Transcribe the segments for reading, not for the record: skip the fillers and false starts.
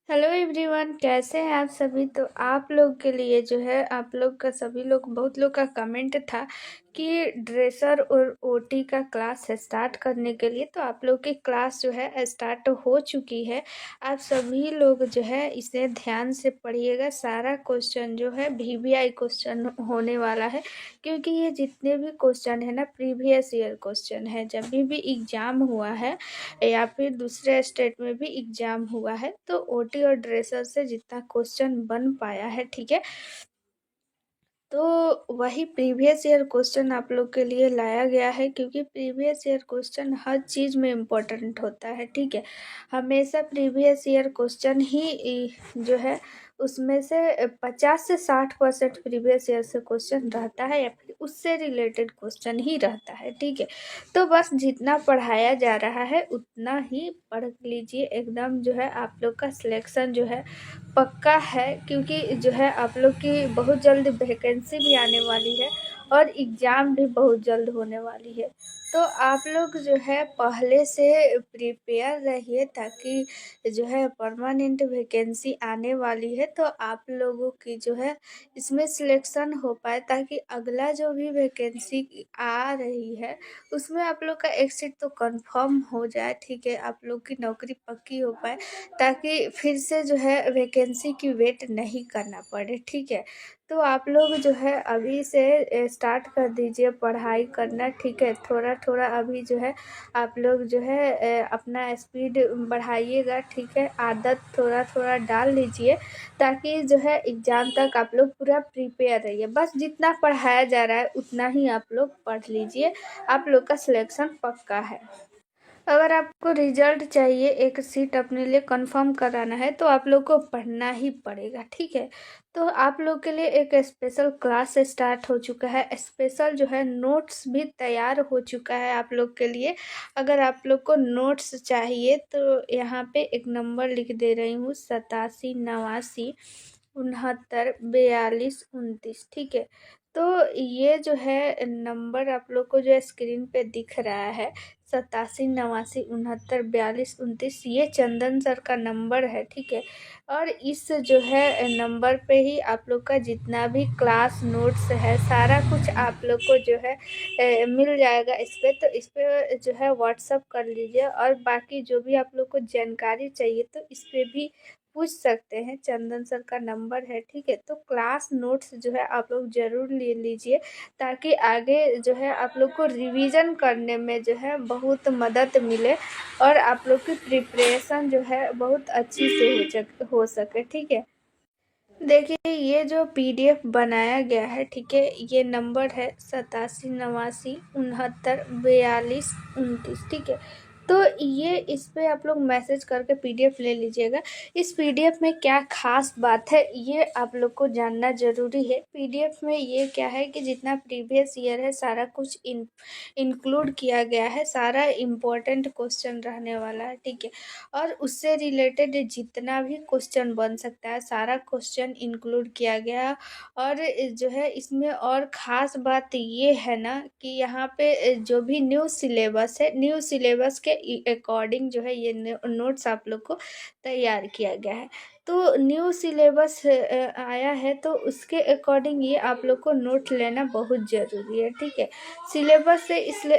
Hello everyone, कैसे हैं आप सभी। तो आप लोग के लिए जो है आप लोग का सभी लोग बहुत लोग का कमेंट था कि ड्रेसर और ओटी का क्लास स्टार्ट करने के लिए। तो आप लोग की क्लास जो है स्टार्ट हो चुकी है। आप सभी लोग जो है इसे ध्यान से पढ़िएगा। सारा क्वेश्चन जो है वीवीआई क्वेश्चन होने वाला है, क्योंकि ये जितने भी क्वेश्चन है ना प्रीवियस ईयर क्वेश्चन है। जब भी एग्ज़ाम हुआ है या फिर दूसरे स्टेट में भी एग्ज़ाम हुआ है तो ओटी और ड्रेसर से जितना क्वेश्चन बन पाया है, ठीक है, तो वही प्रीवियस ईयर क्वेश्चन आप लोग के लिए लाया गया है, क्योंकि प्रीवियस ईयर क्वेश्चन हर चीज़ में इम्पोर्टेंट होता है। ठीक है, हमेशा प्रीवियस ईयर क्वेश्चन ही जो है उसमें से 50 से 60% प्रीवियस ईयर से क्वेश्चन रहता है या फिर उससे रिलेटेड क्वेश्चन ही रहता है। ठीक है, तो बस जितना पढ़ाया जा रहा है उतना ही पढ़ लीजिए। एकदम जो है आप लोग का सिलेक्शन जो है पक्का है, क्योंकि जो है आप लोग की बहुत जल्द वैकेंसी भी आने वाली है और एग्ज़ाम भी बहुत जल्द होने वाली है। तो आप लोग जो है पहले से प्रिपेयर रहिए, ताकि जो है परमानेंट वैकेंसी आने वाली है तो आप लोगों की जो है इसमें सिलेक्शन हो पाए, ताकि अगला जो भी वैकेंसी आ रही है उसमें आप लोग का एक सीट तो कंफर्म हो जाए। ठीक है, आप लोग की नौकरी पक्की हो पाए, ताकि फिर से जो है वैकेंसी की वेट नहीं करना पड़े। ठीक है, तो आप लोग जो है अभी से स्टार्ट कर दीजिए पढ़ाई करना। ठीक है, थोड़ा थोड़ा अभी जो है आप लोग जो है अपना स्पीड बढ़ाइएगा। ठीक है, आदत थोड़ा थोड़ा डाल लीजिए, ताकि जो है एग्ज़ाम तक आप लोग पूरा प्रिपेयर रहिए। बस जितना पढ़ाया जा रहा है उतना ही आप लोग पढ़ लीजिए, आप लोग का सिलेक्शन पक्का है। अगर आपको रिजल्ट चाहिए, एक सीट अपने लिए कंफर्म कराना है, तो आप लोग को पढ़ना ही पड़ेगा। ठीक है, तो आप लोग के लिए एक स्पेशल क्लास स्टार्ट हो चुका है। स्पेशल जो है नोट्स भी तैयार हो चुका है आप लोग के लिए। अगर आप लोग को नोट्स चाहिए तो यहाँ पे एक नंबर लिख दे रही हूँ, 87 89 69 42 29। ठीक है, तो ये जो है नंबर आप लोग को जो स्क्रीन पे दिख रहा है, 87 89 69 42 29, ये चंदन सर का नंबर है। ठीक है, और इस जो है नंबर पे ही आप लोग का जितना भी क्लास नोट्स है सारा कुछ आप लोग को जो है मिल जाएगा इस पे। तो इस पे जो है व्हाट्सअप कर लीजिए, और बाकी जो भी आप लोग को जानकारी चाहिए तो इस पे भी पूछ सकते हैं। चंदन सर का नंबर है। ठीक है, तो क्लास नोट्स जो है आप लोग ज़रूर ले लीजिए, ताकि आगे जो है आप लोग को रिवीजन करने में जो है बहुत मदद मिले और आप लोग की प्रिपरेशन जो है बहुत अच्छी से हो सके। ठीक है, देखिए ये जो पीडीएफ बनाया गया है, ठीक है, ये नंबर है 87 89 69 42 29। ठीक है, तो ये इस पे आप लोग मैसेज करके पीडीएफ ले लीजिएगा। इस पीडीएफ में क्या खास बात है ये आप लोग को जानना ज़रूरी है। पीडीएफ में ये क्या है कि जितना प्रीवियस ईयर है सारा कुछ इंक्लूड किया गया है, सारा इम्पोर्टेंट क्वेश्चन रहने वाला है। ठीक है, और उससे रिलेटेड जितना भी क्वेश्चन बन सकता है सारा क्वेश्चन इंक्लूड किया गया। और जो है इसमें और ख़ास बात ये है ना कि यहाँ पे जो भी न्यू सिलेबस है, न्यू सिलेबस के अकॉर्डिंग जो है ये नोट्स आप लोग को तैयार किया गया है। तो न्यू सिलेबस आया है तो उसके अकॉर्डिंग ये आप लोग को नोट लेना बहुत ज़रूरी है। ठीक है, सिलेबस से इसलिए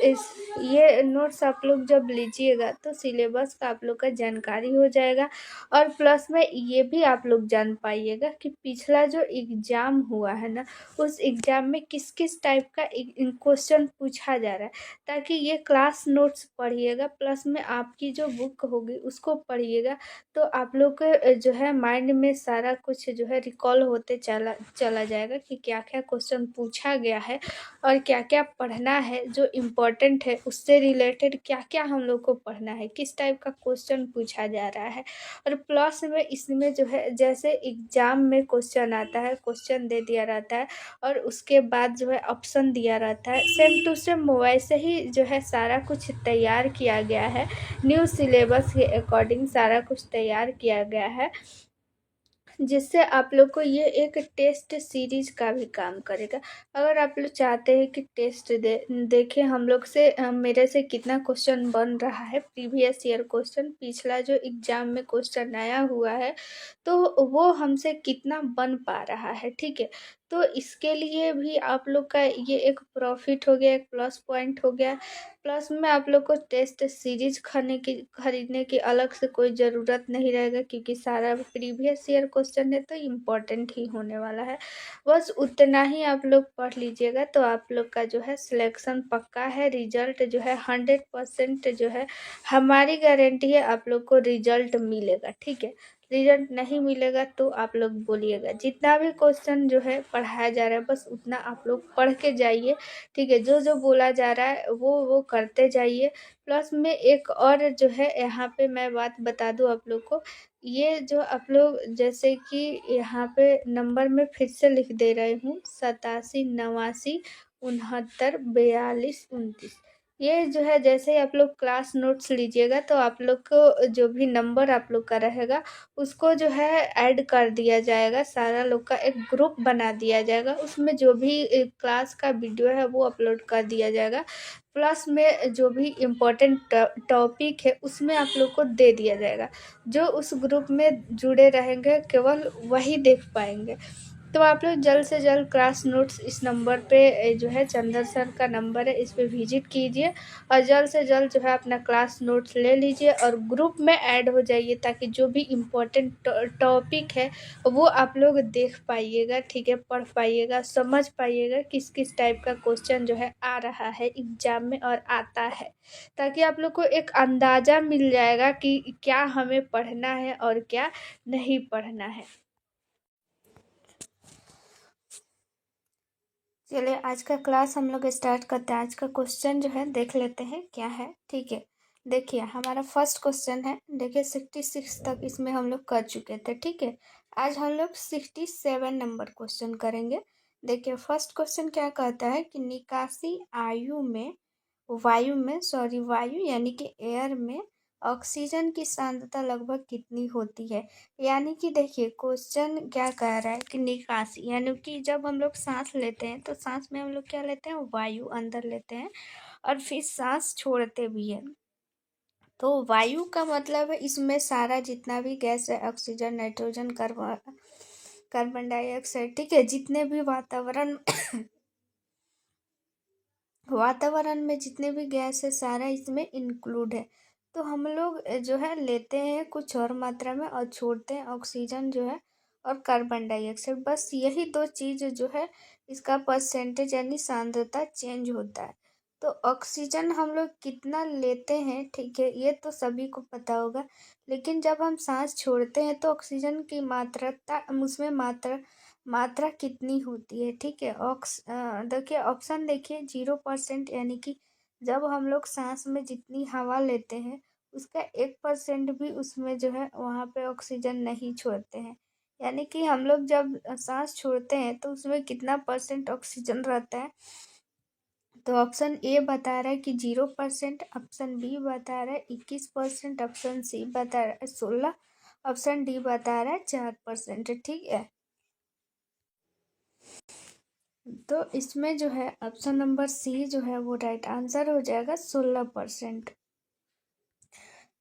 इस ये नोट्स आप लोग जब लीजिएगा तो सिलेबस का आप लोग का जानकारी हो जाएगा, और प्लस में ये भी आप लोग जान पाइएगा कि पिछला जो एग्ज़ाम हुआ है ना उस एग्ज़ाम में किस किस टाइप का क्वेश्चन पूछा जा रहा है, ताकि ये क्लास नोट्स पढ़िएगा प्लस में आपकी जो बुक होगी उसको पढ़िएगा। तो आप लोग के जो है माइंड में सारा कुछ जो है रिकॉल होते चला चला जाएगा कि क्या क्या क्वेश्चन पूछा गया है और क्या क्या पढ़ना है, जो इम्पोर्टेंट है उससे रिलेटेड क्या क्या हम लोग को पढ़ना है, किस टाइप का क्वेश्चन पूछा जा रहा है। और प्लस में इसमें जो है जैसे एग्ज़ाम में क्वेश्चन आता है, क्वेश्चन दे दिया रहता है और उसके बाद जो है ऑप्शन दिया रहता है, सेम टू सेम मोबाइल से ही जो है सारा कुछ तैयार किया गया है। न्यू सिलेबस के अकॉर्डिंग सारा कुछ तैयार किया गया है, जिससे आप लोग को ये एक टेस्ट सीरीज का भी काम करेगा। अगर आप लोग चाहते हैं कि टेस्ट देखें हम लोग से, मेरे से कितना क्वेश्चन बन रहा है, प्रीवियस ईयर क्वेश्चन, पिछला जो एग्जाम में क्वेश्चन आया हुआ है तो वो हमसे कितना बन पा रहा है, ठीक है। तो इसके लिए भी आप लोग का ये एक प्रॉफिट हो गया, एक प्लस पॉइंट हो गया। प्लस में आप लोग को टेस्ट सीरीज खरीदने की अलग से कोई ज़रूरत नहीं रहेगा, क्योंकि सारा प्रीवियस ईयर क्वेश्चन है तो इम्पोर्टेंट ही होने वाला है। बस उतना ही आप लोग पढ़ लीजिएगा तो आप लोग का जो है सिलेक्शन पक्का है। रिजल्ट जो है 100% जो है हमारी गारंटी है, आप लोग को रिजल्ट मिलेगा, ठीक है। रिजल्ट नहीं मिलेगा तो आप लोग बोलिएगा। जितना भी क्वेश्चन जो है पढ़ाया जा रहा है बस उतना आप लोग पढ़ के जाइए, ठीक है। जो जो बोला जा रहा है वो करते जाइए। प्लस में एक और जो है यहाँ पे मैं बात बता दूँ आप लोग को, ये जो आप लोग जैसे कि यहाँ पे नंबर में फिर से लिख दे रही हूँ, 87 89 69 42 29। ये जो है जैसे ही आप लोग क्लास नोट्स लीजिएगा तो आप लोग को जो भी नंबर आप लोग का रहेगा उसको जो है ऐड कर दिया जाएगा, सारा लोग का एक ग्रुप बना दिया जाएगा, उसमें जो भी क्लास का वीडियो है वो अपलोड कर दिया जाएगा। प्लस में जो भी इम्पोर्टेंट टॉपिक है उसमें आप लोग को दे दिया जाएगा। जो उस ग्रुप में जुड़े रहेंगे केवल वही देख पाएंगे। तो आप लोग जल्द से जल्द क्लास नोट्स इस नंबर पे जो है चंदन सर का नंबर है, इस पे विजिट कीजिए और जल्द से जल्द जो है अपना क्लास नोट्स ले लीजिए और ग्रुप में ऐड हो जाइए, ताकि जो भी इम्पोर्टेंट टॉपिक है वो आप लोग देख पाइएगा, ठीक है, पढ़ पाइएगा, समझ पाइएगा किस किस टाइप का क्वेश्चन जो है आ रहा है एग्जाम में और आता है, ताकि आप लोग को एक अंदाज़ा मिल जाएगा कि क्या हमें पढ़ना है और क्या नहीं पढ़ना है। चलिए आज का क्लास हम लोग स्टार्ट करते हैं। आज का क्वेश्चन जो है देख लेते हैं क्या है, ठीक है। देखिए हमारा फर्स्ट क्वेश्चन है, देखिए 66 तक इसमें हम लोग कर चुके थे, ठीक है। आज हम लोग 67 नंबर क्वेश्चन करेंगे। देखिए फर्स्ट क्वेश्चन क्या कहता है कि निकासी वायु यानी कि एयर में ऑक्सीजन की सांद्रता लगभग कितनी होती है। यानी कि देखिए क्वेश्चन क्या कह रहा है कि निकासी यानी कि जब हम लोग सांस लेते हैं तो सांस में हम लोग क्या लेते हैं, वायु अंदर लेते हैं और फिर सांस छोड़ते भी हैं। तो वायु का मतलब है इसमें सारा जितना भी गैस है, ऑक्सीजन, नाइट्रोजन, कार्बन डाइऑक्साइड, ठीक है, जितने भी वातावरण में जितने भी गैस है सारा इसमें इंक्लूड है। तो हम लोग जो है लेते हैं कुछ और मात्रा में और छोड़ते हैं ऑक्सीजन जो है और कार्बन डाइऑक्साइड, बस यही दो चीज़ जो है इसका परसेंटेज यानी सांद्रता चेंज होता है। तो ऑक्सीजन हम लोग कितना लेते हैं, ठीक है, ये तो सभी को पता होगा। लेकिन जब हम सांस छोड़ते हैं तो ऑक्सीजन की मात्रा उसमें मात्रा कितनी होती है, ठीक है। देखिए ऑप्शन देखिए 0%, यानी कि जब हम लोग सांस में जितनी हवा लेते हैं उसका 1% भी उसमें जो है वहाँ पे ऑक्सीजन नहीं छोड़ते हैं। यानी कि हम लोग जब सांस छोड़ते हैं तो उसमें कितना परसेंट ऑक्सीजन रहता है। तो ऑप्शन ए बता रहा है कि 0%, ऑप्शन बी बता रहा है 21%, ऑप्शन सी बता रहा है 16, ऑप्शन डी बता रहा है 4%, ठीक है। तो इसमें जो है ऑप्शन नंबर सी जो है वो राइट आंसर हो जाएगा, 16%।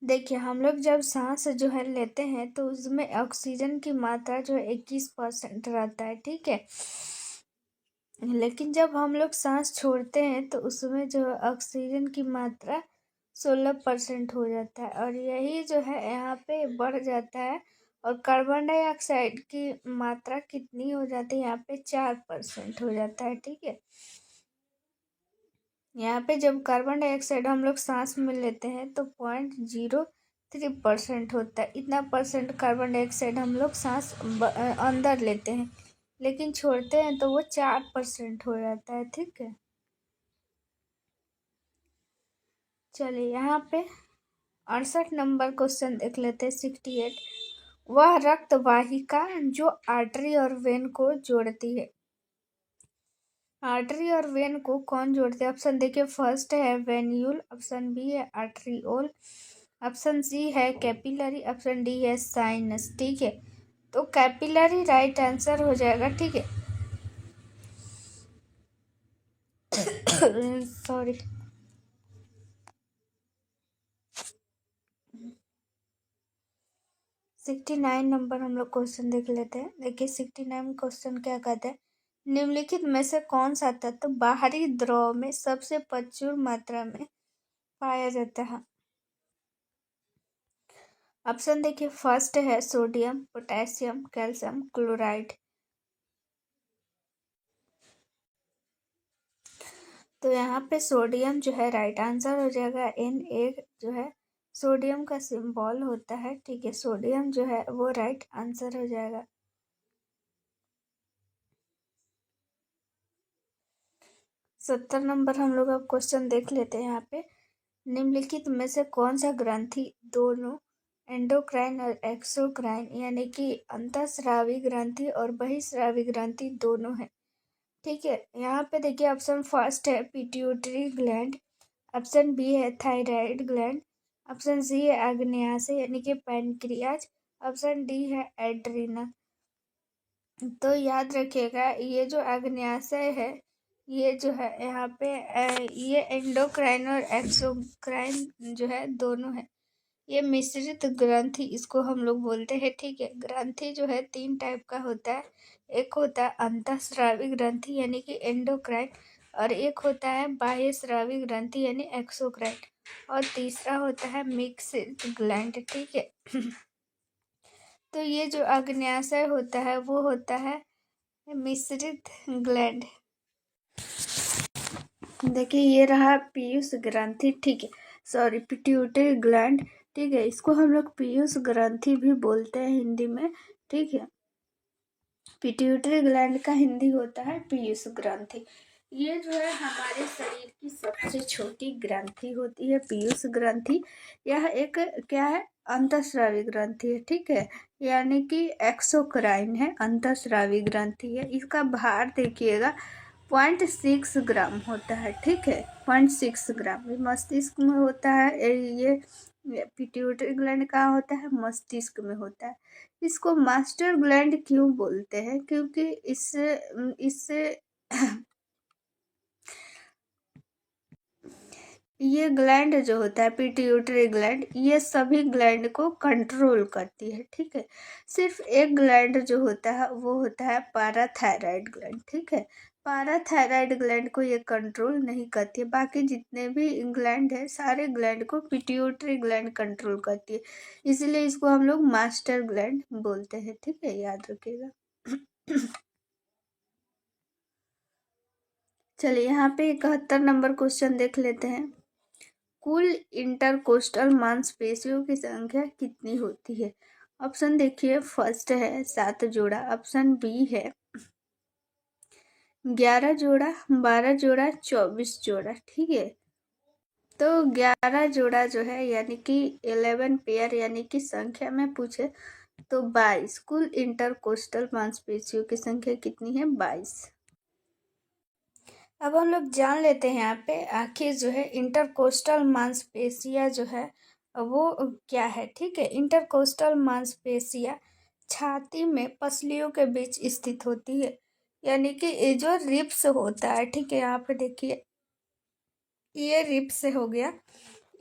देखिए हम लोग जब सांस जो है लेते हैं तो उसमें ऑक्सीजन की मात्रा जो है 21% रहता है, ठीक है। लेकिन जब हम लोग सांस छोड़ते हैं तो उसमें जो ऑक्सीजन की मात्रा 16% हो जाता है और यही जो है यहाँ पे बढ़ जाता है। और कार्बन डाइऑक्साइड की मात्रा कितनी हो जाती है, यहाँ पे 4% हो जाता है, ठीक है। यहाँ पे जब कार्बन डाइऑक्साइड हम लोग सांस में लेते हैं तो 0.03% होता है। इतना परसेंट कार्बन डाइऑक्साइड हम लोग सांस अंदर लेते हैं, लेकिन छोड़ते हैं तो वो 4% हो जाता है, ठीक है। चलिए यहाँ पे 68 नंबर क्वेश्चन देख लेते हैं, 68। वह रक्त वाहिका जो आर्टरी और वेन को जोड़ती है। आर्टरी और वेन को कौन जोड़ते हैं, ऑप्शन देखिए फर्स्ट है वेन्यूल, ऑप्शन बी है आर्टरीओल, ऑप्शन सी है कैपिलरी, ऑप्शन डी है साइनस, ठीक है। तो कैपिलरी राइट आंसर हो जाएगा, ठीक है। सॉरी। 69 नंबर हम लोग क्वेश्चन देख लेते हैं। देखिए 69 क्वेश्चन क्या कहते हैं, निम्नलिखित में से कौन सा तत्व बाहरी द्रव में सबसे प्रचुर मात्रा में पाया जाता है। ऑप्शन देखिए, फर्स्ट है सोडियम, पोटेशियम, कैल्शियम, क्लोराइड। तो यहाँ पे सोडियम जो है राइट आंसर हो जाएगा। Na जो है सोडियम का सिंबल होता है, ठीक है। सोडियम जो है वो राइट आंसर हो जाएगा। 70 नंबर हम लोग अब क्वेश्चन देख लेते हैं। यहाँ पे निम्नलिखित में से कौन सा ग्रंथि दोनों एंडोक्राइन और एक्सोक्राइन यानी कि अंतःस्रावी ग्रंथि और बहिस्रावी ग्रंथि दोनों है, ठीक है। यहाँ पे देखिए ऑप्शन फर्स्ट है पिट्यूटरी ग्लैंड, ऑप्शन बी है थायराइड ग्लैंड, ऑप्शन सी है आग्नेयाशय यानी कि पैनक्रियाज, ऑप्शन डी है एड्रीनल। तो याद रखिएगा ये जो आग्नेयाशय है ये जो है यहाँ पे ये एंडोक्राइन और एक्सोक्राइन जो है दोनों है। ये मिश्रित ग्रंथि इसको हम लोग बोलते हैं, ठीक है। ग्रंथि जो है 3 टाइप का होता है। एक होता है अंतःस्रावी ग्रंथि यानी कि एंडोक्राइन, और एक होता है बाह्यस्रावी ग्रंथि यानी एक्सोक्राइन, और तीसरा होता है मिक्स्ड ग्लैंड, ठीक है। तो ये जो आग्नेयाशय होता है वो होता है मिश्रित ग्लैंड। देखिए ये रहा पीयूष ग्रंथि, ठीक है, सॉरी पिट्यूटरी ग्लैंड, ठीक है। इसको हम लोग पीयूष ग्रंथि भी बोलते हैं हिंदी में, ठीक है। पिट्यूटरी ग्लैंड का हिंदी होता है पीयूष ग्रंथि। ये जो है हमारे शरीर की सबसे छोटी ग्रंथि होती है पीयूष ग्रंथि। यह एक क्या है, अंतःस्रावी ग्रंथि है, ठीक है, यानी कि एक्सोक्राइन है, अंतःस्रावी ग्रंथि है। इसका भार देखिएगा 0.6 ग्राम होता है, ठीक है, 0.6 ग्राम। ये मस्तिष्क में होता है। ये पिट्यूटरी ग्लैंड कहाँ होता है, मस्तिष्क में होता है। इसको मास्टर ग्लैंड क्यों बोलते हैं, क्योंकि इससे इससे ये ग्लैंड जो होता है पिट्यूटरी ग्लैंड, ये सभी ग्लैंड को कंट्रोल करती है, ठीक है। सिर्फ एक ग्लैंड जो होता है वो होता है पाराथायराइड ग्लैंड, ठीक है। पाराथायराइड ग्लैंड को ये कंट्रोल नहीं करती है। बाकी जितने भी ग्लैंड है सारे ग्लैंड को पिट्यूटरी ग्लैंड कंट्रोल करती है, इसलिए इसको हम लोग मास्टर ग्लैंड बोलते हैं, ठीक है, याद रखिएगा। चलिए यहाँ पे 71 नंबर क्वेश्चन देख लेते हैं। कुल इंटरकोस्टल मांसपेशियों की संख्या कितनी होती है। ऑप्शन देखिए, फर्स्ट है 7 जोड़ा, ऑप्शन बी है 11 जोड़ा, 12 जोड़ा, 24 जोड़ा, ठीक है। तो 11 जोड़ा जो है यानी कि 11 पेयर यानी कि संख्या में पूछे तो 22। कुल इंटरकोस्टल मांसपेशियों की संख्या कितनी है, 22। अब हम लोग जान लेते हैं यहाँ पे आखिर जो है इंटरकोस्टल मांसपेशियाँ जो है वो क्या है, ठीक है। इंटरकोस्टल मांसपेशियाँ छाती में पसलियों के बीच स्थित होती है, यानी कि ये जो रिब्स होता है, ठीक है। यहाँ पे देखिए ये रिब्स हो गया।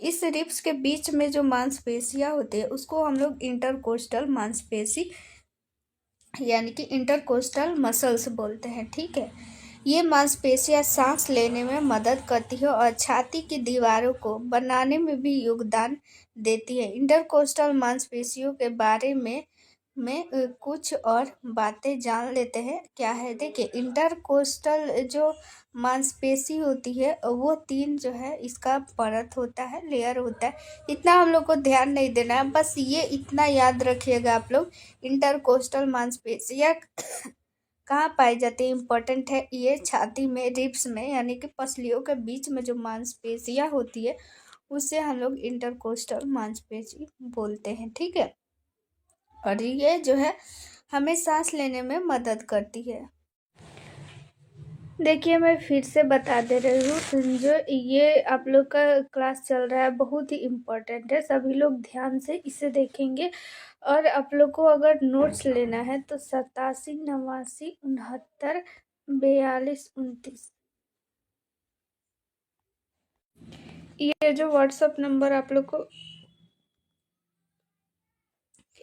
इस रिब्स के बीच में जो मांसपेशियाँ होती है उसको हम लोग इंटरकोस्टल मांसपेशी यानी कि इंटरकोस्टल मसल्स बोलते हैं, ठीक है। ये मांसपेशियां सांस लेने में मदद करती है और छाती की दीवारों को बनाने में भी योगदान देती है। इंटरकोस्टल मांसपेशियों के बारे में कुछ और बातें जान लेते हैं। क्या है, देखिए इंटरकोस्टल जो मांसपेशी होती है वो 3 जो है इसका परत होता है, लेयर होता है। इतना हम लोग को ध्यान नहीं देना है, बस ये इतना याद रखिएगा आप लोग। इंटरकोस्टल मांसपेशियां कहाँ पाई जाती है, इम्पोर्टेंट है। ये छाती में, रिब्स में, यानी कि पसलियों के बीच में जो मांसपेशियां होती है उससे हम लोग इंटरकोस्टल मांसपेशी बोलते हैं, ठीक है। और ये जो है हमें सांस लेने में मदद करती है। देखिए, मैं फिर से बता दे रही हूँ, जो ये आप लोग का क्लास चल रहा है बहुत ही इम्पोर्टेंट है, सभी लोग ध्यान से इसे देखेंगे। और आप लोग को अगर नोट्स लेना है तो 87 89 69 42 29 ये जो व्हाट्सअप नंबर आप लोग को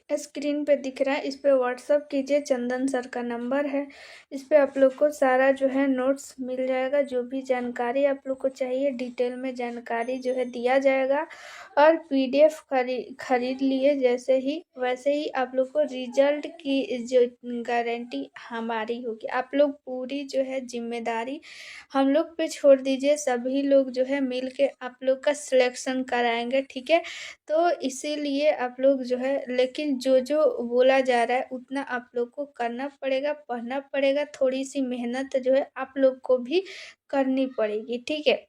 स्क्रीन पे दिख रहा है, इस पे व्हाट्सअप कीजिए। चंदन सर का नंबर है, इस पे आप लोग को सारा जो है नोट्स मिल जाएगा, जो भी जानकारी आप लोग को चाहिए डिटेल में जानकारी जो है दिया जाएगा। और पीडीएफ खरीद लिए जैसे ही, वैसे ही आप लोग को रिजल्ट की जो गारंटी हमारी होगी। आप लोग पूरी जो है जिम्मेदारी हम लोग पे छोड़ दीजिए, सभी लोग जो है मिल के आप लोग का सिलेक्शन कराएंगे, ठीक है। तो इसीलिए आप लोग जो है, लेकिन जो जो बोला जा रहा है उतना आप लोग को करना पड़ेगा, पढ़ना पड़ेगा, थोड़ी सी मेहनत जो है आप लोग को भी करनी पड़ेगी, ठीक है।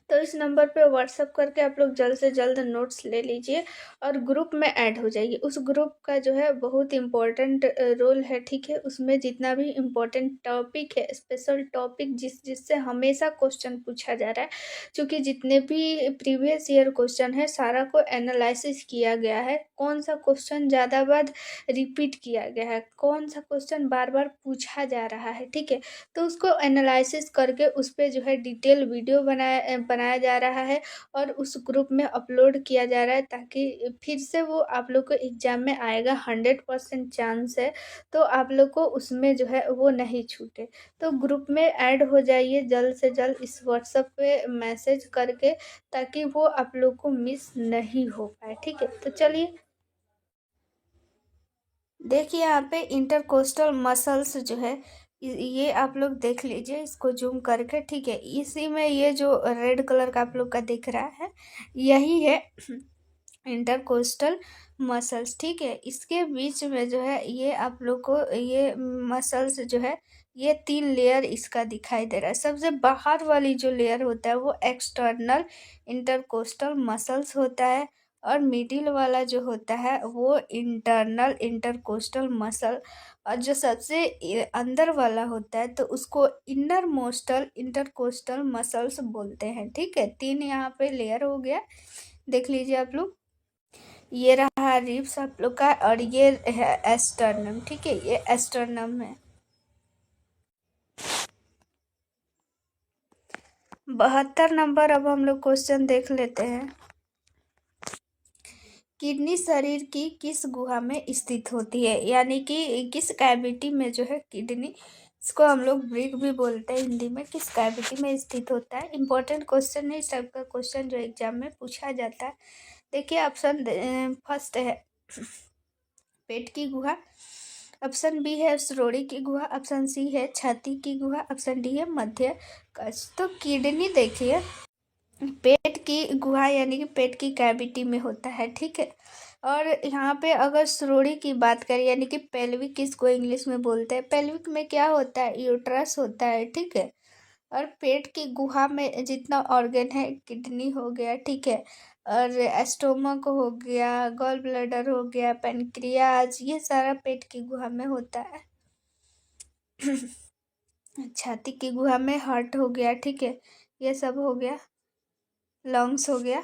तो इस नंबर पे व्हाट्सअप करके आप लोग जल्द से जल्द नोट्स ले लीजिए और ग्रुप में ऐड हो जाइए। उस ग्रुप का जो है बहुत इम्पोर्टेंट रोल है, ठीक है। उसमें जितना भी इम्पोर्टेंट टॉपिक है, स्पेशल टॉपिक जिससे हमेशा क्वेश्चन पूछा जा रहा है, क्योंकि जितने भी प्रीवियस ईयर क्वेश्चन है सारा को एनालिसिस किया गया है, कौन सा क्वेश्चन ज़्यादा बार रिपीट किया गया है, कौन सा क्वेश्चन बार बार पूछा जा रहा है, ठीक है। तो उसको एनालिसिस करके उस पर जो है डिटेल वीडियो बनाया जा रहा है और उस ग्रुप में अपलोड किया जा रहा है, ताकि फिर से वो आप लोग को एग्जाम में आएगा, 100% चांस है। तो आप लोग को उसमें जो है वो नहीं छूटे। तो ग्रुप में ऐड हो जाइए जल्द से जल्द इस व्हाट्सएप पे मैसेज करके, ताकि वो आप लोग को मिस नहीं हो पाए, ठीक है। तो चलिए देखिए, यहाँ पे इंटरकोस्टल मसल्स जो है, ये आप लोग देख लीजिए इसको जूम करके, ठीक है। इसी में ये जो रेड कलर का आप लोग का दिख रहा है, यही है इंटरकोस्टल मसल्स, ठीक है। इसके बीच में जो है ये आप लोग को ये मसल्स जो है, ये 3 लेयर इसका दिखाई दे रहा है। सबसे बाहर वाली जो लेयर होता है वो एक्सटर्नल इंटरकोस्टल मसल्स होता है, और मिडिल वाला जो होता है वो इंटरनल इंटरकोस्टल मसल, और जो सबसे अंदर वाला होता है तो उसको इनर मोस्टल इंटरकोस्टल मसल्स बोलते हैं, ठीक है। 3 यहाँ पे लेयर हो गया, देख लीजिए आप लोग। ये रहा रिब्स आप लोग का, और ये है एस्टर्नम, ठीक है, ये एस्टर्नम है। 72 नंबर अब हम लोग क्वेश्चन देख लेते हैं। किडनी शरीर की किस गुहा में स्थित होती है, यानी कि किस कैविटी में जो है किडनी, इसको हम लोग ब्रिक भी बोलते हैं हिंदी में, किस कैविटी में स्थित होता है। इंपॉर्टेंट क्वेश्चन है, इस टाइप का क्वेश्चन जो एग्जाम में पूछा जाता है। देखिए ऑप्शन फर्स्ट है पेट की गुहा, ऑप्शन बी है श्रोणि की गुहा, ऑप्शन सी है छाती की गुहा, ऑप्शन डी है मध्य कश। तो किडनी देखिए पेट की गुहा यानी कि पेट की कैविटी में होता है, ठीक है। और यहाँ पे अगर श्रोणि की बात करें, यानी कि पेल्विक, इसको इंग्लिश में बोलते हैं, पेल्विक में क्या होता है, यूट्रस होता है, ठीक है। और पेट की गुहा में जितना ऑर्गन है, किडनी हो गया, ठीक है, और एस्टोमक हो गया, गॉल ब्लैडर हो गया, पेनक्रियाज, ये सारा पेट की गुहा में होता है। छाती की गुहा में हार्ट हो गया, ठीक है, ये सब हो गया, लंग्स हो गया।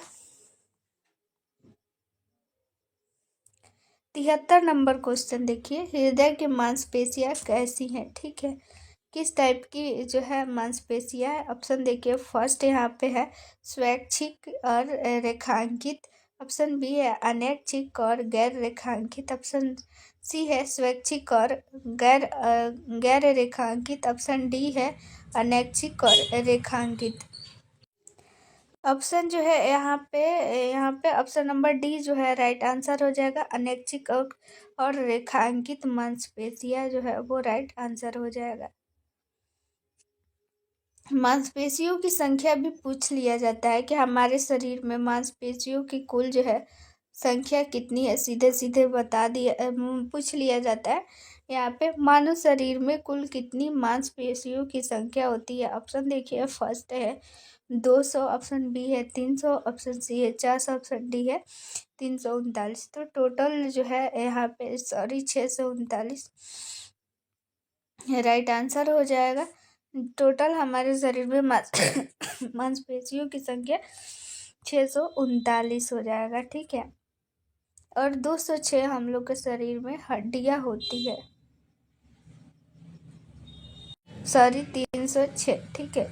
73 नंबर क्वेश्चन देखिए, हृदय की मांसपेशियां कैसी हैं, ठीक है, किस टाइप की जो है मांसपेशियां है। ऑप्शन देखिए, फर्स्ट यहाँ पे है स्वैच्छिक और रेखांकित, ऑप्शन बी है अनैच्छिक और गैर रेखांकित, ऑप्शन सी है स्वैच्छिक और गैर रेखांकित, ऑप्शन डी है अनैच्छिक और रेखांकित। ऑप्शन जो है यहाँ पे ऑप्शन नंबर डी जो है राइट आंसर हो जाएगा। अनैच्छिक और रेखांकित मांसपेशियां जो है वो राइट आंसर हो जाएगा। मांसपेशियों की संख्या भी पूछ लिया जाता है कि हमारे शरीर में मांसपेशियों की कुल जो है संख्या कितनी है, सीधे सीधे बता दिया पूछ लिया जाता है। यहाँ पे मानव शरीर में कुल कितनी मांसपेशियों की संख्या होती है। ऑप्शन देखिए, फर्स्ट है 200, ऑप्शन बी है 300, ऑप्शन सी है 400, ऑप्शन डी है 339। तो टोटल जो है यहाँ पे 639 राइट आंसर हो जाएगा। टोटल हमारे शरीर में मांसपेशियों की संख्या 639 हो जाएगा, ठीक है। और 206 हम लोग के शरीर में हड्डियां होती है, सॉरी 306, ठीक है।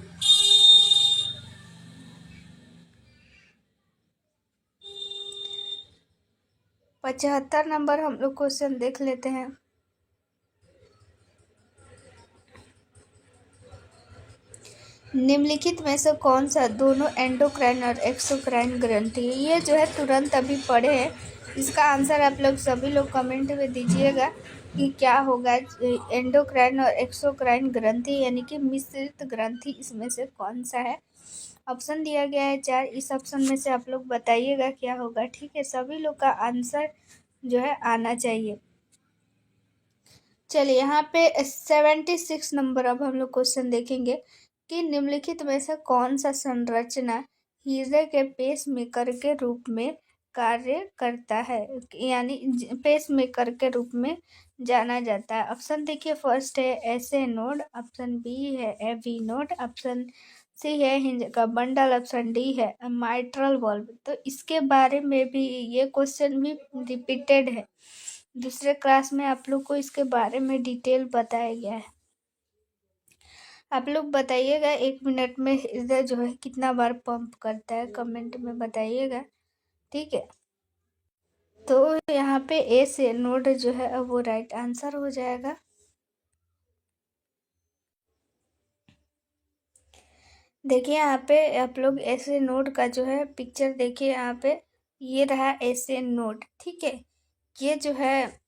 पचहत्तर नंबर हम लोग क्वेश्चन देख लेते हैं। निम्नलिखित में से कौन सा दोनों एंडोक्राइन और एक्सोक्राइन ग्रंथि है? ये जो है तुरंत अभी पढ़े हैं, इसका आंसर आप लोग सभी लोग कमेंट में दीजिएगा कि क्या होगा। एंडोक्राइन और एक्सोक्राइन ग्रंथि यानी कि मिश्रित ग्रंथि इसमें से कौन सा है? ऑप्शन दिया गया है 4, इस ऑप्शन में से आप लोग बताइएगा क्या होगा, ठीक है। सभी लोग का आंसर जो है आना चाहिए। चलिए यहाँ पे 76 नंबर अब हम लोग क्वेश्चन देखेंगे कि निम्नलिखित में से कौन सा संरचना हृदय के पेस मेकर के रूप में कार्य करता है, यानी पेस मेकर के रूप में जाना जाता है। ऑप्शन देखिए, फर्स्ट है एसए नोड, ऑप्शन बी है एवी नोड, ऑप्शन सी है हिंज का बंडल, ऑप्शन डी है माइट्रल वॉल्व। तो इसके बारे में भी ये क्वेश्चन भी रिपीटेड है, दूसरे क्लास में आप लोग को इसके बारे में डिटेल बताया गया है। आप लोग बताइएगा 1 मिनट में हृदय जो है कितना बार पंप करता है, कमेंट में बताइएगा, ठीक है। तो यहाँ पे ए से नोड जो है वो राइट आंसर हो जाएगा। देखिए यहाँ पे आप लोग ऐसे नोड का जो है पिक्चर देखिए, यहाँ पे ये रहा ऐसे नोड, ठीक है। ये जो है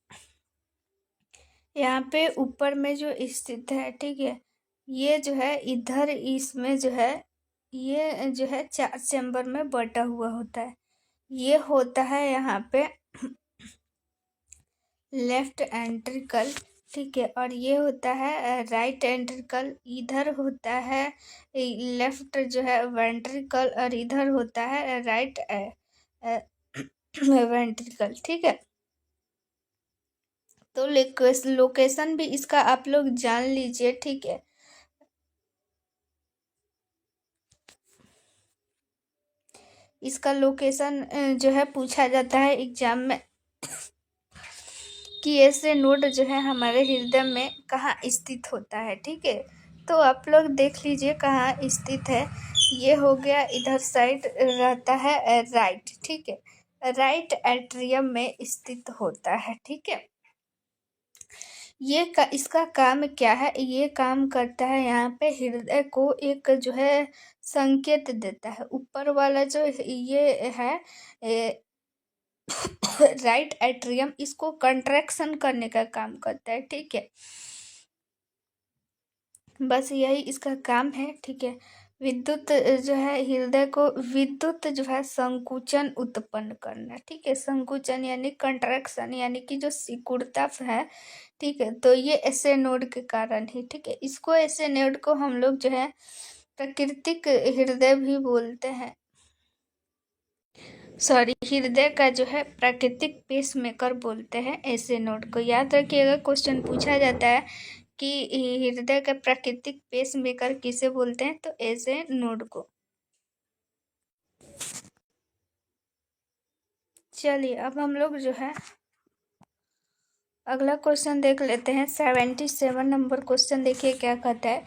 यहाँ पे ऊपर में जो स्थित है, ठीक है। ये जो है इधर इसमें जो है ये जो है 4 चैम्बर में बटा हुआ होता है। ये होता है यहाँ पे लेफ्ट एंट्रिकल, ठीक है। और ये होता है राइट एंट्रिकल, इधर होता है लेफ्ट जो है वेंट्रिकल, और इधर होता है राइट वेंट्रिकल, ठीक है। तो लोकेशन भी इसका आप लोग जान लीजिए, ठीक है। इसका लोकेशन जो है पूछा जाता है एग्जाम में कि ऐसे नोड जो है हमारे हृदय में कहाँ स्थित होता है, ठीक है। तो आप लोग देख लीजिए कहाँ स्थित है। ये हो गया इधर साइड रहता है राइट, ठीक है। राइट एट्रियम में स्थित होता है, ठीक है। इसका काम क्या है? ये काम करता है यहाँ पे हृदय को एक जो है संकेत देता है। ऊपर वाला जो ये है राइट एट्रियम, इसको कंट्रैक्शन करने का काम करता है, ठीक है। बस यही इसका काम है, ठीक है। विद्युत जो है हृदय को विद्युत जो है संकुचन उत्पन्न करना, ठीक है। संकुचन यानी कंट्रैक्शन, यानी कि जो सिकुड़ता है, ठीक है। तो ये ऐसे नोड के कारण ही, ठीक है। इसको ऐसे नोड को हम लोग जो है प्राकृतिक हृदय भी बोलते हैं, सॉरी हृदय का जो है प्राकृतिक पेस मेकर बोलते हैं ऐसे नोड को। याद रखिएगा, क्वेश्चन पूछा जाता है कि हृदय का प्राकृतिक पेस मेकर किसे बोलते हैं, तो ऐसे नोड को। चलिए अब हम लोग जो है अगला क्वेश्चन देख लेते हैं। 77 नंबर क्वेश्चन देखिए क्या कहता है।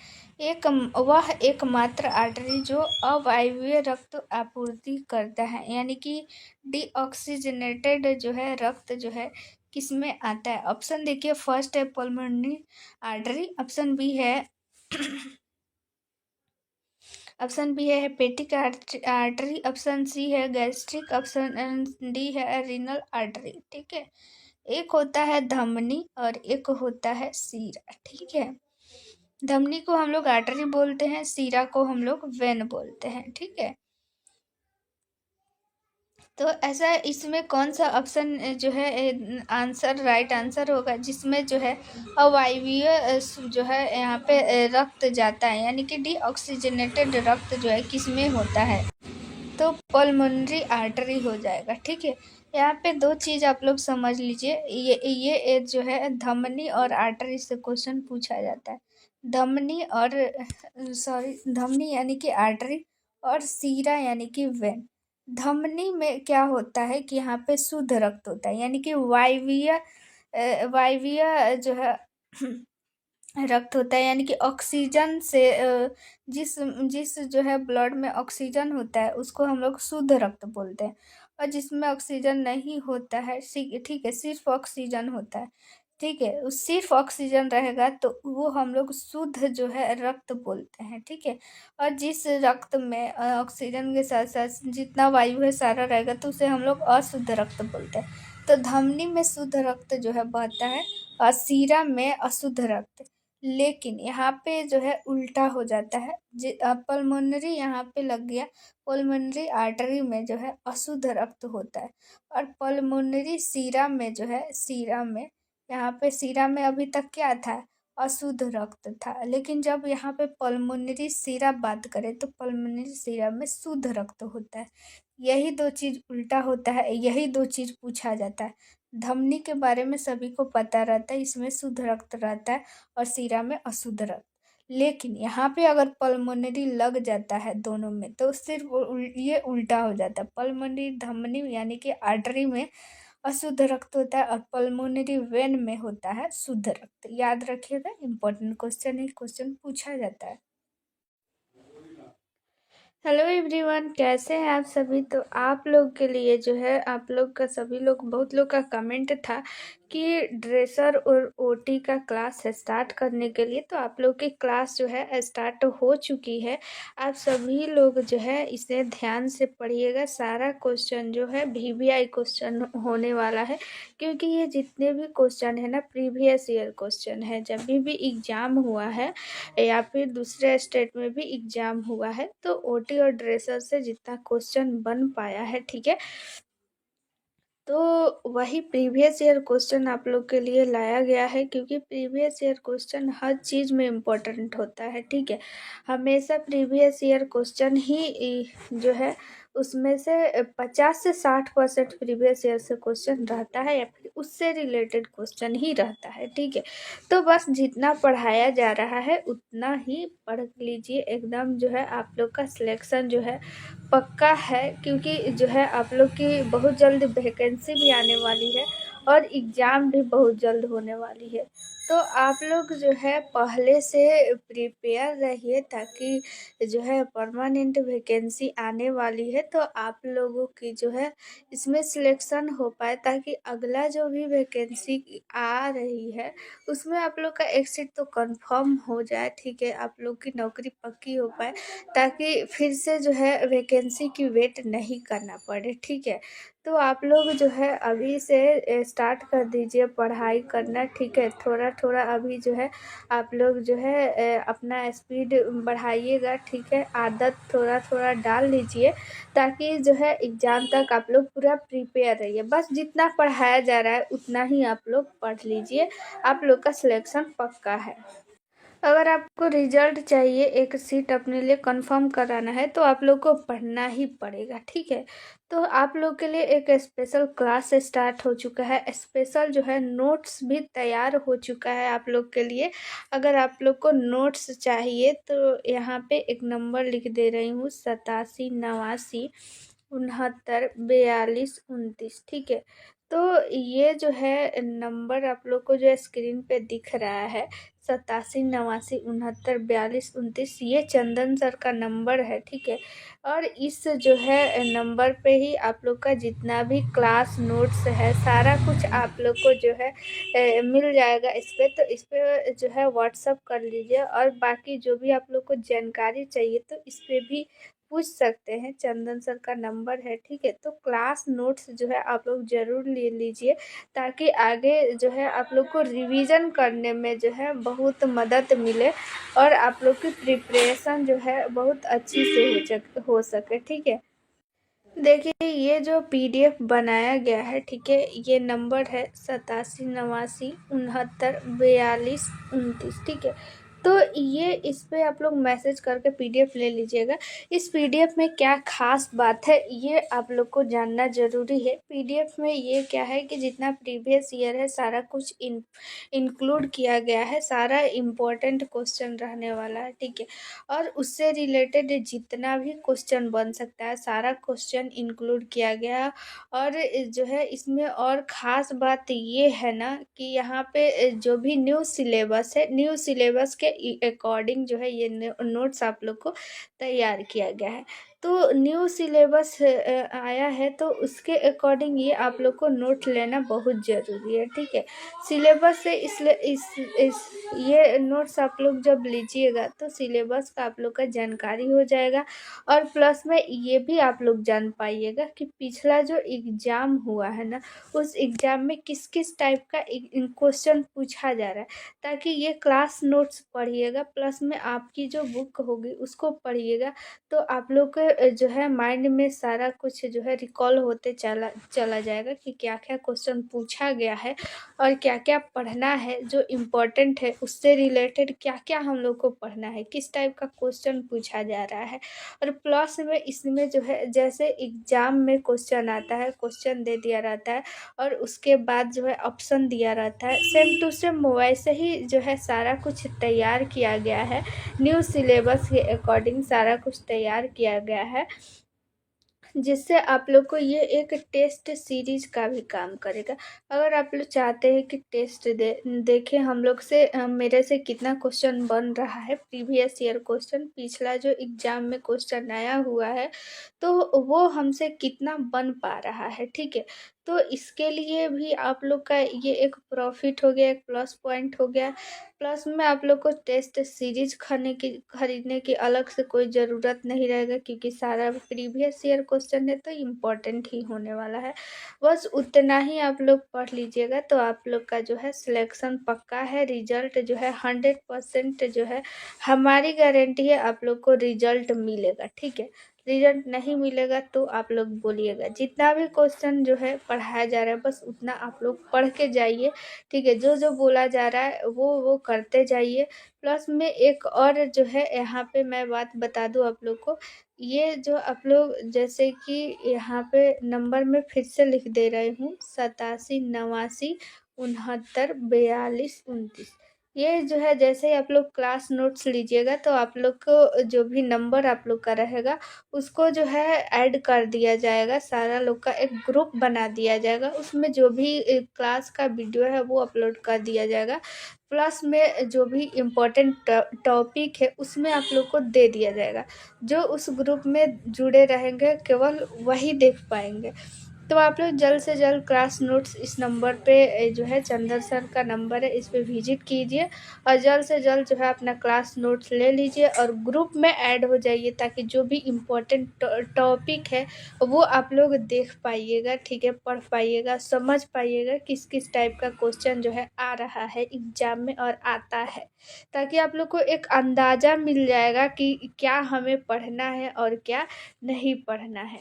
वह एकमात्र आर्टरी जो अवायवीय रक्त आपूर्ति करता है, यानी कि डीऑक्सीजनेटेड जो है रक्त जो है किसमें आता है। ऑप्शन देखिए, फर्स्ट है पल्मोनरी आर्टरी, ऑप्शन बी है हेपेटिक आर्टरी, ऑप्शन सी है गैस्ट्रिक, ऑप्शन डी है रीनल आर्टरी, ठीक है। एक होता है धमनी और एक होता है सीरा, ठीक है। धमनी को हम लोग आर्टरी बोलते हैं, सीरा को हम लोग वेन बोलते हैं, ठीक है। तो ऐसा इसमें कौन सा ऑप्शन जो है आंसर राइट आंसर होगा, जिसमें जो है अवायवीय जो है यहाँ पे रक्त जाता है, यानी कि डीऑक्सीजनेटेड रक्त जो है किसमें होता है, तो पल्मोनरी आर्टरी हो जाएगा, ठीक है। यहाँ पे 2 चीज़ आप लोग समझ लीजिए, ये जो है धमनी और आर्टरी से क्वेश्चन पूछा जाता है। धमनी और धमनी यानी कि आर्टरी और सीरा यानी कि वेन। धमनी में क्या होता है कि यहाँ पे शुद्ध रक्त होता है, यानी कि वायवीय जो है रक्त होता है, यानी कि ऑक्सीजन से जिस जिस जो है ब्लड में ऑक्सीजन होता है उसको हम लोग शुद्ध रक्त बोलते हैं। और जिसमें ऑक्सीजन नहीं होता है, ठीक है, सिर्फ ऑक्सीजन होता है, ठीक है, उस सिर्फ ऑक्सीजन रहेगा तो वो हम लोग शुद्ध जो है रक्त बोलते हैं, ठीक है। और जिस रक्त में ऑक्सीजन के साथ साथ जितना वायु है सारा रहेगा तो उसे हम लोग अशुद्ध रक्त बोलते हैं। तो धमनी में शुद्ध रक्त जो है बहता है और सीरा में अशुद्ध रक्त। लेकिन यहाँ पे जो है उल्टा हो जाता है, पल्मोनरी यहाँ पे लग गया, पल्मोनरी आर्टरी में जो है अशुद्ध रक्त होता है। और पल्मोनरी सीरा में जो है, सीरा में, यहाँ पे सीरा में अभी तक क्या था, अशुद्ध रक्त था। लेकिन जब यहाँ पे पल्मोनरी सीरा बात करें तो पल्मोनरी सीरा में शुद्ध रक्त होता है। यही दो चीज़ उल्टा होता है, यही दो चीज़ पूछा जाता है। धमनी के बारे में सभी को पता रहता है, इसमें शुद्ध रक्त रहता है और सीरा में अशुद्ध रक्त। लेकिन यहाँ पे अगर पल्मोनरी लग जाता है दोनों में तो सिर्फ ये उल्टा हो जाता है। पल्मोनरी धमनी यानी कि आर्टरी में अशुद्ध रक्त होता है और पल्मोनरी वेन में होता है शुद्ध रक्त। याद रखिएगा, इम्पोर्टेंट क्वेश्चन है, क्वेश्चन पूछा जाता है। हेलो एवरीवन, कैसे हैं आप सभी। तो आप लोग के लिए जो है, आप लोग का सभी लोग, बहुत लोग का कमेंट था कि ड्रेसर और ओटी का क्लास स्टार्ट करने के लिए। तो आप लोग की क्लास जो है स्टार्ट हो चुकी है। आप सभी लोग जो है इसे ध्यान से पढ़िएगा। सारा क्वेश्चन जो है वीवीआई क्वेश्चन होने वाला है, क्योंकि ये जितने भी क्वेश्चन है ना प्रीवियस ईयर क्वेश्चन है। जब भी एग्ज़ाम हुआ है या फिर दूसरे स्टेट में भी एग्ज़ाम हुआ है तो ओटी और ड्रेसर से जितना क्वेश्चन बन पाया है, ठीक है, तो वही प्रीवियस ईयर क्वेश्चन आप लोग के लिए लाया गया है, क्योंकि प्रीवियस ईयर क्वेश्चन हर चीज़ में इम्पोर्टेंट होता है, ठीक है। हमेशा प्रीवियस ईयर क्वेश्चन ही जो है उसमें से 50 से 60% प्रीवियस ईयर से क्वेश्चन रहता है या फिर उससे रिलेटेड क्वेश्चन ही रहता है, ठीक है। तो बस जितना पढ़ाया जा रहा है उतना ही पढ़ लीजिए, एकदम जो है आप लोग का सिलेक्शन जो है पक्का है, क्योंकि जो है आप लोग की बहुत जल्द वैकेंसी भी आने वाली है और एग्ज़ाम भी बहुत जल्द होने वाली है। तो आप लोग जो है पहले से प्रिपेयर रहिए, ताकि जो है परमानेंट वैकेंसी आने वाली है तो आप लोगों की जो है इसमें सिलेक्शन हो पाए, ताकि अगला जो भी वैकेंसी आ रही है उसमें आप लोग का एक सीट तो कंफर्म हो जाए, ठीक है, आप लोग की नौकरी पक्की हो पाए, ताकि फिर से जो है वैकेंसी की वेट नहीं करना पड़े, ठीक है। तो आप लोग जो है अभी से स्टार्ट कर दीजिए पढ़ाई करना, ठीक है। थोड़ा थोड़ा अभी जो है आप लोग जो है अपना स्पीड बढ़ाइएगा, ठीक है, आदत थोड़ा थोड़ा डाल लीजिए, ताकि जो है एग्ज़ाम तक आप लोग पूरा प्रिपेयर रहिए। बस जितना पढ़ाया जा रहा है उतना ही आप लोग पढ़ लीजिए, आप लोग का सिलेक्शन पक्का है। अगर आपको रिजल्ट चाहिए, एक सीट अपने लिए कंफर्म कराना है तो आप लोग को पढ़ना ही पड़ेगा, ठीक है। तो आप लोग के लिए एक स्पेशल क्लास स्टार्ट हो चुका है, स्पेशल जो है नोट्स भी तैयार हो चुका है आप लोग के लिए। अगर आप लोग को नोट्स चाहिए तो यहाँ पे एक नंबर लिख दे रही हूँ, 87 89 69 42 29, ठीक है। तो ये जो है नंबर आप लोग को जो स्क्रीन पे दिख रहा है, 87 89 69 42 29, ये चंदन सर का नंबर है, ठीक है। और इस जो है नंबर पे ही आप लोग का जितना भी क्लास नोट्स है सारा कुछ आप लोग को जो है मिल जाएगा इस पे। तो इस पे जो है व्हाट्सअप कर लीजिए, और बाकी जो भी आप लोग को जानकारी चाहिए तो इस पे भी पूछ सकते हैं, चंदन सर का नंबर है, ठीक है। तो क्लास नोट्स जो है आप लोग ज़रूर ले लीजिए, ताकि आगे जो है आप लोग को रिवीजन करने में जो है बहुत मदद मिले और आप लोग की प्रिपरेशन जो है बहुत अच्छी से हो सके, ठीक है। देखिए ये जो पीडीएफ बनाया गया है, ठीक है, ये नंबर है 87 89 69 42 29, ठीक है। तो ये इस पे आप लोग मैसेज करके पीडीएफ ले लीजिएगा। इस पीडीएफ में क्या ख़ास बात है ये आप लोग को जानना ज़रूरी है। पीडीएफ में ये क्या है कि जितना प्रीवियस ईयर है सारा कुछ इंक्लूड किया गया है, सारा इम्पोर्टेंट क्वेश्चन रहने वाला है, ठीक है। और उससे रिलेटेड जितना भी क्वेश्चन बन सकता है सारा क्वेश्चन इंक्लूड किया गया है। और जो है इसमें और ख़ास बात ये है ना कि यहाँ पे जो भी न्यू सिलेबस है, न्यू सिलेबस के अकॉर्डिंग जो है ये नोट्स आप लोग को तैयार किया गया है। तो न्यू सिलेबस आया है तो उसके अकॉर्डिंग ये आप लोग को नोट लेना बहुत ज़रूरी है, ठीक है। सिलेबस से इसलिए इस ये नोट्स आप लोग जब लीजिएगा तो सिलेबस का आप लोग का जानकारी हो जाएगा। और प्लस में ये भी आप लोग जान पाइएगा कि पिछला जो एग्ज़ाम हुआ है ना, उस एग्ज़ाम में किस किस टाइप का क्वेश्चन पूछा जा रहा है, ताकि ये क्लास नोट्स पढ़िएगा प्लस में आपकी जो बुक होगी उसको पढ़िएगा। तो आप लोग के जो है माइंड में सारा कुछ जो है रिकॉल होते चला जाएगा कि क्या क्या क्वेश्चन पूछा गया है और क्या क्या पढ़ना है, जो इम्पोर्टेंट है उससे रिलेटेड क्या क्या हम लोग को पढ़ना है, किस टाइप का क्वेश्चन पूछा जा रहा है। और प्लस में इसमें जो है जैसे एग्ज़ाम में क्वेश्चन आता है, क्वेश्चन दे दिया रहता है और उसके बाद जो है ऑप्शन दिया रहता है, सेम टू सेम वैसे ही जो है सारा कुछ तैयार किया गया है। न्यू सिलेबस के अकॉर्डिंग सारा कुछ तैयार किया गया है, जिससे आप लोग को ये एक टेस्ट सीरीज का भी काम करेगा। अगर आप लोग चाहते हैं कि टेस्ट देखें हम लोग से, मेरे से कितना क्वेश्चन बन रहा है, प्रीवियस ईयर क्वेश्चन, पिछला जो एग्ज़ाम में क्वेश्चन आया हुआ है तो वो हमसे कितना बन पा रहा है, ठीक है। तो इसके लिए भी आप लोग का ये एक प्रॉफिट हो गया, एक प्लस पॉइंट हो गया। प्लस में आप लोग को टेस्ट सीरीज खरीदने की अलग से कोई ज़रूरत नहीं रहेगा, क्योंकि सारा प्रीवियस ईयर क्वेश्चन है तो इम्पोर्टेंट ही होने वाला है। बस उतना ही आप लोग पढ़ लीजिएगा तो आप लोग का जो है सिलेक्शन पक्का है। रिजल्ट जो है 100% जो है हमारी गारंटी है, आप लोग को रिजल्ट मिलेगा, ठीक है। रिजल्ट नहीं मिलेगा तो आप लोग बोलिएगा। जितना भी क्वेश्चन जो है पढ़ाया जा रहा है बस उतना आप लोग पढ़ के जाइए, ठीक है। जो जो बोला जा रहा है वो करते जाइए। प्लस में एक और जो है यहाँ पे मैं बात बता दूँ आप लोग को, ये जो आप लोग जैसे कि यहाँ पे नंबर में फिर से लिख दे रही हूँ, 87 89 69 42 29। ये जो है जैसे ही आप लोग क्लास नोट्स लीजिएगा तो आप लोग को जो भी नंबर आप लोग का रहेगा उसको जो है ऐड कर दिया जाएगा, सारा लोग का एक ग्रुप बना दिया जाएगा, उसमें जो भी क्लास का वीडियो है वो अपलोड कर दिया जाएगा। प्लस में जो भी इम्पोर्टेंट टॉपिक है उसमें आप लोग को दे दिया जाएगा। जो उस ग्रुप में जुड़े रहेंगे केवल वही देख पाएंगे। तो आप लोग जल्द से जल्द क्लास नोट्स इस नंबर पे जो है चंदर सर का नंबर है, इस पे विजिट कीजिए और जल्द से जल्द जो है अपना क्लास नोट्स ले लीजिए और ग्रुप में ऐड हो जाइए, ताकि जो भी इम्पोर्टेंट टॉपिक है वो आप लोग देख पाइएगा, ठीक है, पढ़ पाइएगा, समझ पाइएगा किस किस टाइप का क्वेश्चन जो है आ रहा है एग्जाम में और आता है, ताकि आप लोग को एक अंदाज़ा मिल जाएगा कि क्या हमें पढ़ना है और क्या नहीं पढ़ना है।